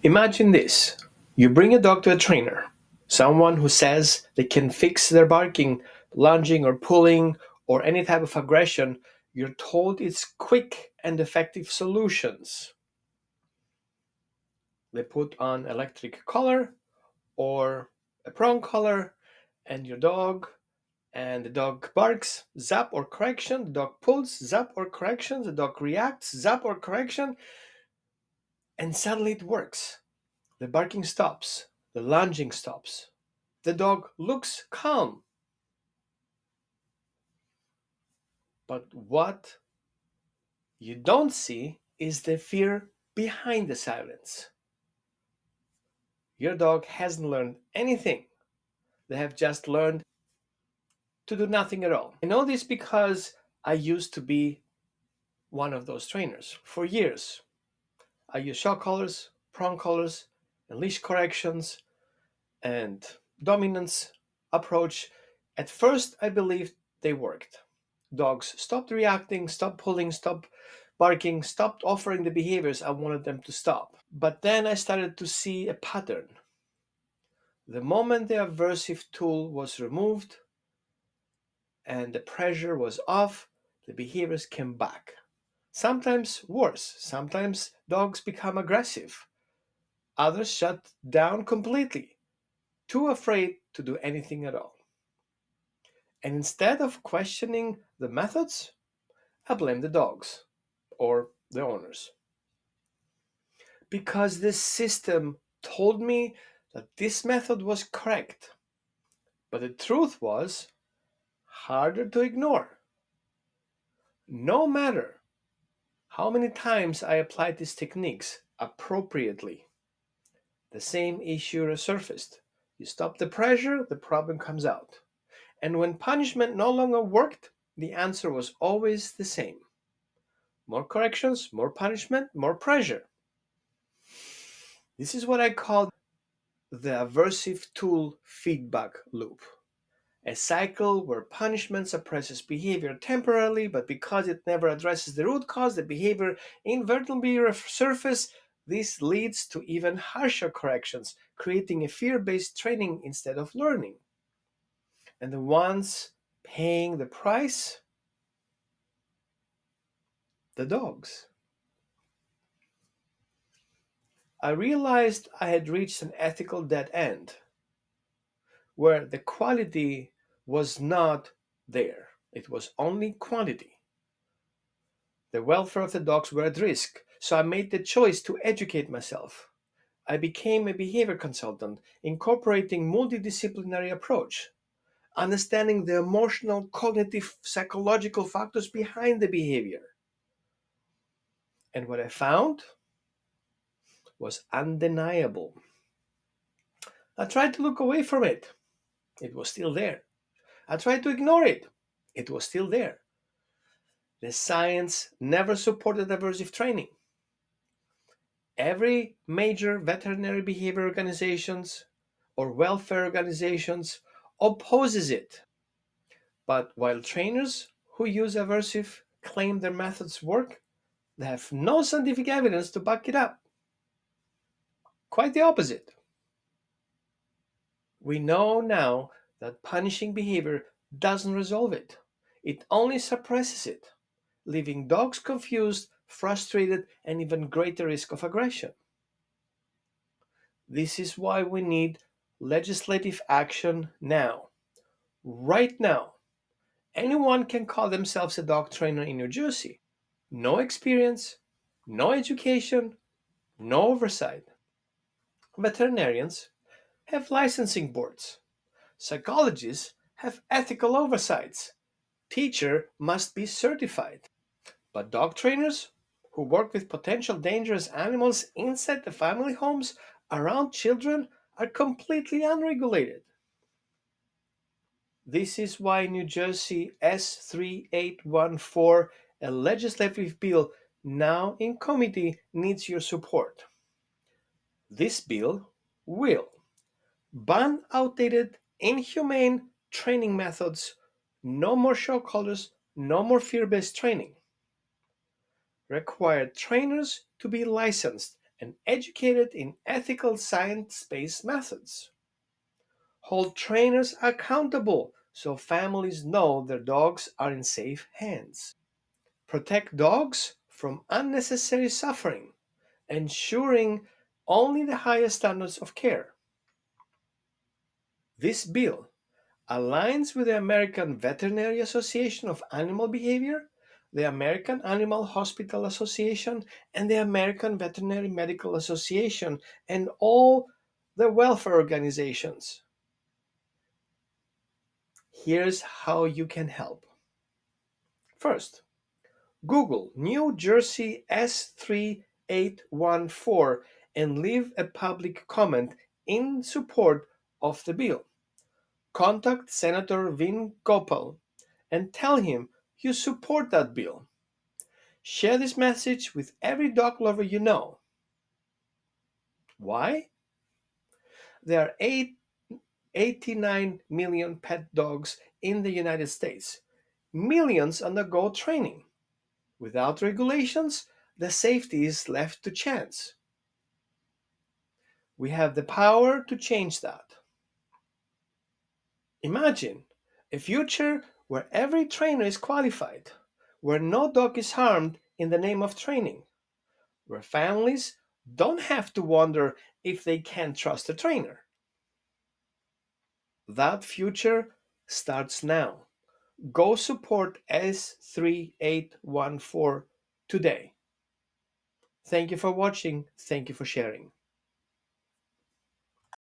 Imagine this. You bring a dog to a trainer, someone who says they can fix their barking, lunging, or pulling, or any type of aggression. You're told it's quick and effective solutions. They put on electric collar or a prong collar, and your dog, and the dog barks, zap or correction, the dog pulls, zap or correction, the dog reacts, zap or correction, and suddenly it works. The barking stops, the lunging stops. The dog looks calm. But what you don't see is the fear behind the silence. Your dog hasn't learned anything. They have just learned to do nothing at all. I know this because I used to be one of those trainers for years. I used shock collars, prong collars, and leash corrections and dominance approach. At first, I believed they worked. Dogs stopped reacting, stopped pulling, stopped barking, stopped offering the behaviors I wanted them to stop. But then I started to see a pattern. The moment the aversive tool was removed and the pressure was off, the behaviors came back. Sometimes worse, sometimes dogs become aggressive, others shut down completely, too afraid to do anything at all. And instead of questioning the methods, I blame the dogs or the owners. Because this system told me that this method was correct. But the truth was harder to ignore. No matter how many times I applied these techniques appropriately, the same issue resurfaced. You stop the pressure, the problem comes out. And when punishment no longer worked, the answer was always the same: more corrections, more punishment, more pressure. This is what I call the aversive tool feedback loop. A cycle where punishment suppresses behavior temporarily, but because it never addresses the root cause, the behavior inadvertently resurfaces. This leads to even harsher corrections, creating a fear-based training instead of learning. And the ones paying the price, the dogs. I realized I had reached an ethical dead end where the quality was not there. It was only quantity. The welfare of the dogs were at risk, so I made the choice to educate myself. I became a behavior consultant, incorporating multidisciplinary approach, understanding the emotional, cognitive, psychological factors behind the behavior. And what I found was undeniable. I tried to look away from it. It was still there. I tried to ignore it. It was still there. The science never supported aversive training. Every major veterinary behavior organizations or welfare organizations opposes it. But while trainers who use aversive claim their methods work, they have no scientific evidence to back it up. Quite the opposite. We know now that punishing behavior doesn't resolve it. It only suppresses it, leaving dogs confused, frustrated, and even greater risk of aggression. This is why we need legislative action now. Right now, anyone can call themselves a dog trainer in New Jersey. No experience, no education, no oversight. Veterinarians have licensing boards. Psychologists have ethical oversights. Teacher must be certified. But dog trainers who work with potential dangerous animals inside the family homes around children are completely unregulated. This is why New Jersey S3814, a legislative bill now in committee, needs your support. This bill will ban outdated, inhumane training methods, no more show collars, no more fear based training. Require trainers to be licensed and educated in ethical science based methods. Hold trainers accountable so families know their dogs are in safe hands. Protect dogs from unnecessary suffering, ensuring only the highest standards of care. This bill aligns with the American Veterinary Association of Animal Behavior, the American Animal Hospital Association, and the American Veterinary Medical Association, and all the welfare organizations. Here's how you can help. First, Google New Jersey S3814 and leave a public comment in support of the bill. Contact Senator Vin Gopal and tell him you support that bill. Share this message with every dog lover you know. Why? There are 89 million pet dogs in the United States. Millions undergo training. Without regulations, the safety is left to chance. We have the power to change that. Imagine a future where every trainer is qualified, where no dog is harmed in the name of training, where families don't have to wonder if they can trust a trainer. That future starts now. Go support S3814 today. Thank you for watching. Thank you for sharing.